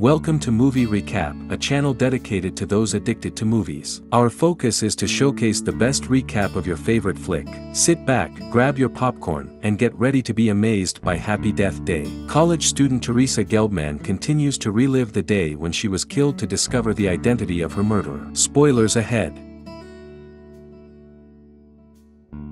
Welcome to Movie Recap, a channel dedicated to those addicted to movies. Our focus is to showcase the best recap of your favorite flick. Sit back, grab your popcorn, and get ready to be amazed by Happy Death Day. College student Teresa Gelbman continues to relive the day when she was killed to discover the identity of her murderer. Spoilers ahead.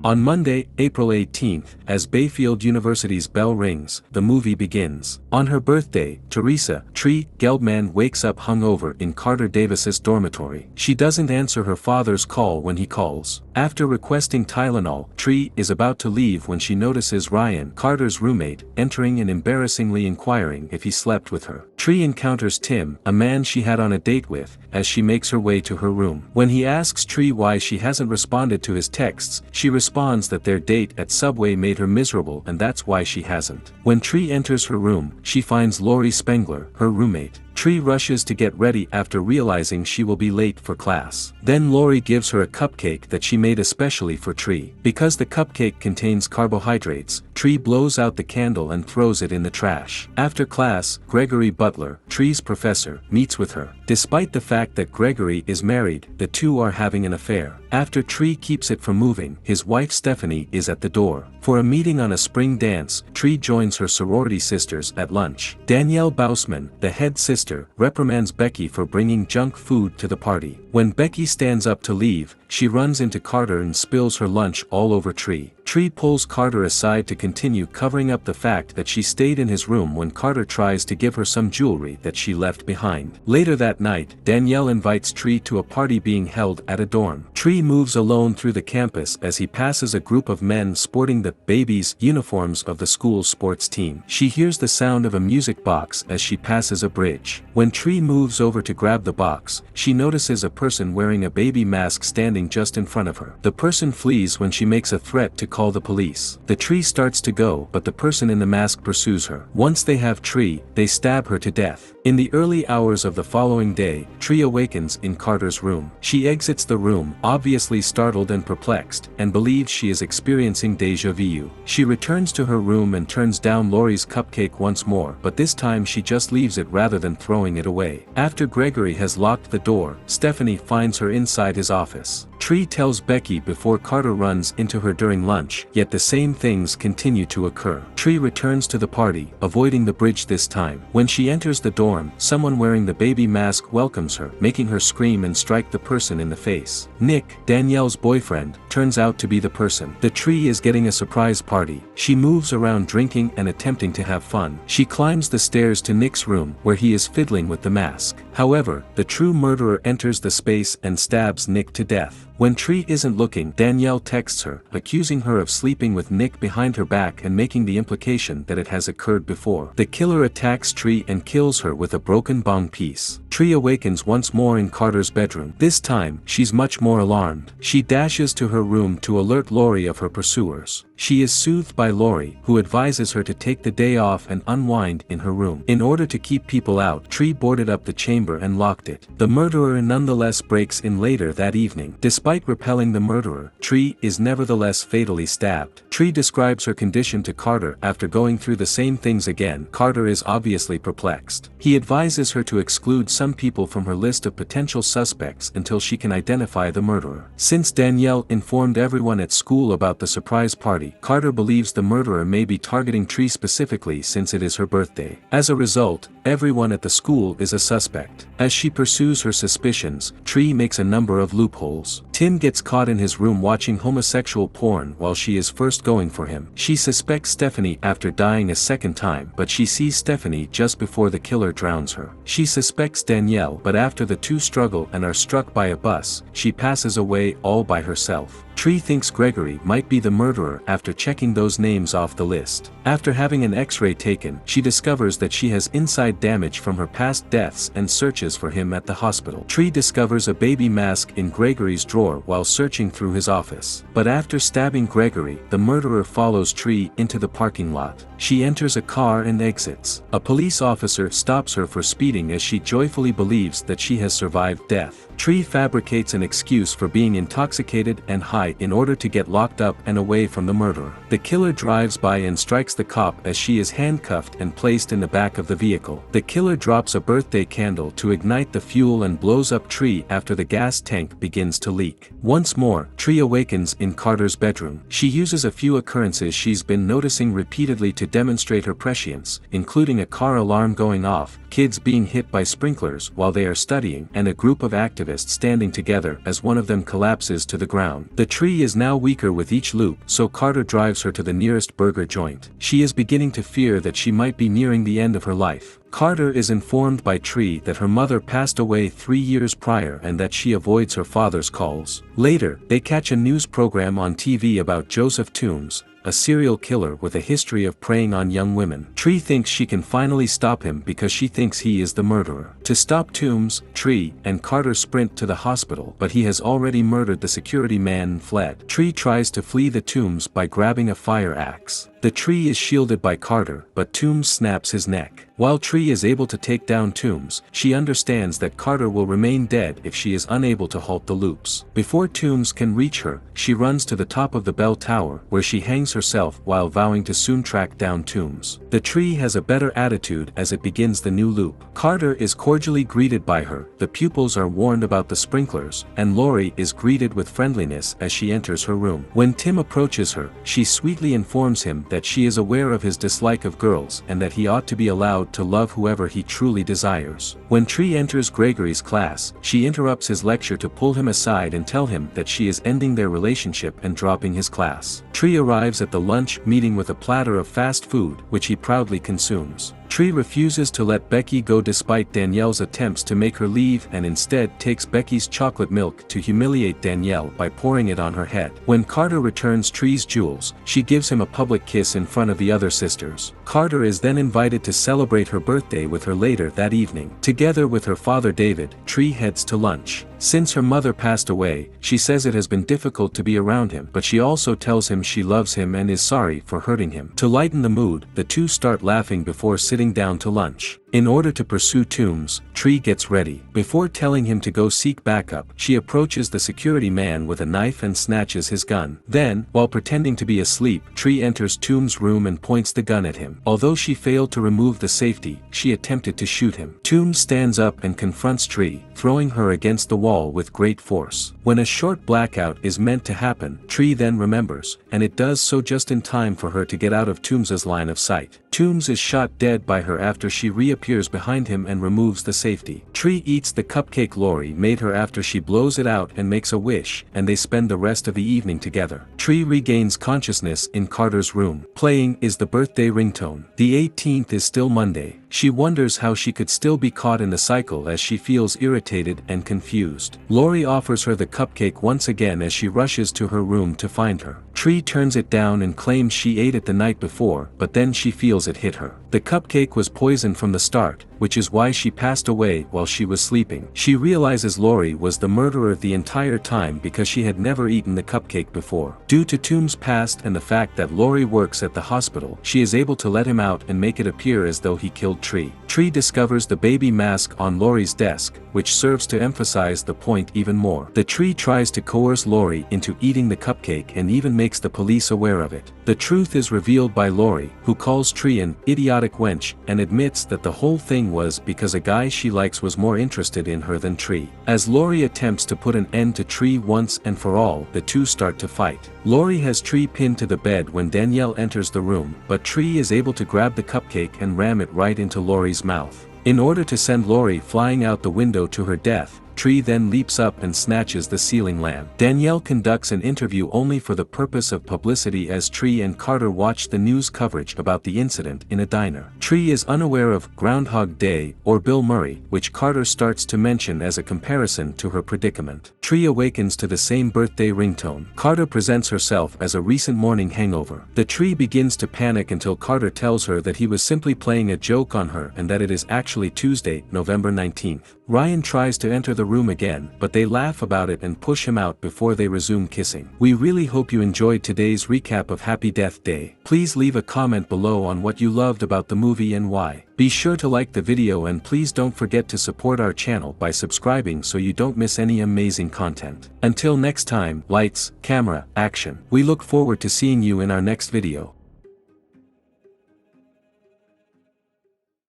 On Monday, April 18th, as Bayfield University's bell rings, the movie begins. On her birthday, Teresa Tree Gelbman wakes up hungover in Carter Davis's dormitory. She doesn't answer her father's call when he calls. After requesting Tylenol, Tree is about to leave when she notices Ryan, Carter's roommate, entering and embarrassingly inquiring if he slept with her. Tree encounters Tim, a man she had on a date with, as she makes her way to her room. When he asks Tree why she hasn't responded to his texts, she responds that their date at Subway made her miserable and that's why she hasn't. When Tree enters her room, she finds Lori Spengler, her roommate. Tree rushes to get ready after realizing she will be late for class. Then Lori gives her a cupcake that she made especially for Tree. Because the cupcake contains carbohydrates, Tree blows out the candle and throws it in the trash. After class, Gregory Butler, Tree's professor, meets with her. Despite the fact that Gregory is married, the two are having an affair. After Tree keeps it from moving, his wife Stephanie is at the door. For a meeting on a spring dance, Tree joins her sorority sisters at lunch. Danielle Bausman, the head sister, reprimands Becky for bringing junk food to the party. When Becky stands up to leave, she runs into Carter and spills her lunch all over Tree. Tree pulls Carter aside to continue covering up the fact that she stayed in his room when Carter tries to give her some jewelry that she left behind. Later that night, Danielle invites Tree to a party being held at a dorm. Tree moves alone through the campus as he passes a group of men sporting the babies' uniforms of the school's sports team. She hears the sound of a music box as she passes a bridge. When Tree moves over to grab the box, she notices a person wearing a baby mask standing just in front of her. The person flees when she makes a threat to call the police. The Tree starts to go, but the person in the mask pursues her. Once they have Tree, they stab her to death. In the early hours of the following day, Tree awakens in Carter's room. She exits the room, obviously startled and perplexed, and believes she is experiencing déjà vu. She returns to her room and turns down Lori's cupcake once more, but this time she just leaves it rather than throwing it away. After Gregory has locked the door, Stephanie finds her inside his office. Tree tells Becky before Carter runs into her during lunch, yet the same things continue to occur. Tree returns to the party, avoiding the bridge this time. When she enters the dorm, someone wearing the baby mask welcomes her, making her scream and strike the person in the face. Nick, Danielle's boyfriend, turns out to be the person. The Tree is getting a surprise party. She moves around drinking and attempting to have fun. She climbs the stairs to Nick's room, where he is fiddling with the mask. However, the true murderer enters the space and stabs Nick to death. When Tree isn't looking, Danielle texts her, accusing her of sleeping with Nick behind her back and making the implication that it has occurred before. The killer attacks Tree and kills her with a broken bong piece. Tree awakens once more in Carter's bedroom. This time, she's much more alarmed. She dashes to her room to alert Lori of her pursuers. She is soothed by Lori, who advises her to take the day off and unwind in her room. In order to keep people out, Tree boarded up the chamber and locked it. The murderer nonetheless breaks in later that evening. Despite repelling the murderer, Tree is nevertheless fatally stabbed. Tree describes her condition to Carter after going through the same things again. Carter is obviously perplexed. He advises her to exclude some people from her list of potential suspects until she can identify the murderer. Since Danielle informed everyone at school about the surprise party, Carter believes the murderer may be targeting Tree specifically since it is her birthday. As a result, everyone at the school is a suspect. As she pursues her suspicions, Tree makes a number of loopholes. Tim gets caught in his room watching homosexual porn while she is first going for him. She suspects Stephanie after dying a second time, but she sees Stephanie just before the killer drowns her. She suspects Danielle, but after the two struggle and are struck by a bus, she passes away all by herself. Tree thinks Gregory might be the murderer after checking those names off the list. After having an X-ray taken, she discovers that she has inside damage from her past deaths and searches for him at the hospital. Tree discovers a baby mask in Gregory's drawer while searching through his office. But after stabbing Gregory, the murderer follows Tree into the parking lot. She enters a car and exits. A police officer stops her for speeding as she joyfully believes that she has survived death. Tree fabricates an excuse for being intoxicated and high fight in order to get locked up and away from the murderer. The killer drives by and strikes the cop as she is handcuffed and placed in the back of the vehicle. The killer drops a birthday candle to ignite the fuel and blows up Tree after the gas tank begins to leak. Once more, Tree awakens in Carter's bedroom. She uses a few occurrences she's been noticing repeatedly to demonstrate her prescience, including a car alarm going off, kids being hit by sprinklers while they are studying, and a group of activists standing together as one of them collapses to the ground. The Tree is now weaker with each loop, so Carter drives her to the nearest burger joint. She is beginning to fear that she might be nearing the end of her life. Carter is informed by Tree that her mother passed away 3 years prior and that she avoids her father's calls. Later, they catch a news program on TV about Joseph Toombs, a serial killer with a history of preying on young women. Tree thinks she can finally stop him because she thinks he is the murderer. To stop Toombs, Tree and Carter sprint to the hospital, but he has already murdered the security man and fled. Tree tries to flee the Toombs by grabbing a fire axe. The Tree is shielded by Carter, but Toombs snaps his neck. While Tree is able to take down Toombs, she understands that Carter will remain dead if she is unable to halt the loops. Before Toombs can reach her, she runs to the top of the bell tower, where she hangs herself while vowing to soon track down Toombs. The Tree has a better attitude as it begins the new loop. Carter is cordially greeted by her, the pupils are warned about the sprinklers, and Lori is greeted with friendliness as she enters her room. When Tim approaches her, she sweetly informs him that she is aware of his dislike of girls and that he ought to be allowed to love whoever he truly desires. When Tree enters Gregory's class, she interrupts his lecture to pull him aside and tell him that she is ending their relationship and dropping his class. Tree arrives at the lunch meeting with a platter of fast food, which he proudly consumes. Tree refuses to let Becky go despite Danielle's attempts to make her leave and instead takes Becky's chocolate milk to humiliate Danielle by pouring it on her head. When Carter returns Tree's jewels, she gives him a public kiss in front of the other sisters. Carter is then invited to celebrate her birthday with her later that evening. Together with her father David, Tree heads to lunch. Since her mother passed away, she says it has been difficult to be around him, but she also tells him she loves him and is sorry for hurting him. To lighten the mood, the two start laughing before sitting down to lunch. In order to pursue Toombs, Tree gets ready. Before telling him to go seek backup, she approaches the security man with a knife and snatches his gun. Then, while pretending to be asleep, Tree enters Toombs' room and points the gun at him. Although she failed to remove the safety, she attempted to shoot him. Toombs stands up and confronts Tree, throwing her against the wall with great force. When a short blackout is meant to happen, Tree then remembers, and it does so just in time for her to get out of Toombs' line of sight. Toombs is shot dead by her after she reappears behind him and removes the safety. Tree eats the cupcake Lori made her after she blows it out and makes a wish, and they spend the rest of the evening together. Tree regains consciousness in Carter's room. Playing is the birthday ringtone. The 18th is still Monday. She wonders how she could still be caught in the cycle as she feels irritated and confused. Lori offers her the cupcake once again as she rushes to her room to find her. Tree turns it down and claims she ate it the night before, but then she feels it hit her. The cupcake was poisoned from the start, which is why she passed away while she was sleeping. She realizes Lori was the murderer the entire time because she had never eaten the cupcake before. Due to Toombs' past and the fact that Lori works at the hospital, she is able to let him out and make it appear as though he killed Tree. Tree discovers the baby mask on Lori's desk, which serves to emphasize the point even more. The Tree tries to coerce Lori into eating the cupcake and even makes the police aware of it. The truth is revealed by Lori, who calls Tree an idiotic wench and admits that the whole thing was because a guy she likes was more interested in her than Tree. As Lori attempts to put an end to Tree once and for all, the two start to fight. Lori has Tree pinned to the bed when Danielle enters the room, but Tree is able to grab the cupcake and ram it right into Lori's mouth. In order to send Lori flying out the window to her death, Tree then leaps up and snatches the ceiling lamp. Danielle conducts an interview only for the purpose of publicity as Tree and Carter watch the news coverage about the incident in a diner. Tree is unaware of Groundhog Day or Bill Murray, which Carter starts to mention as a comparison to her predicament. Tree awakens to the same birthday ringtone. Carter presents herself as a recent morning hangover. The Tree begins to panic until Carter tells her that he was simply playing a joke on her and that it is actually Tuesday, November 19th. Ryan tries to enter the room again, but they laugh about it and push him out before they resume kissing. We really hope you enjoyed today's recap of Happy Death Day. Please leave a comment below on what you loved about the movie and why. Be sure to like the video and please don't forget to support our channel by subscribing so you don't miss any amazing content. Until next time, lights, camera, action. We look forward to seeing you in our next video.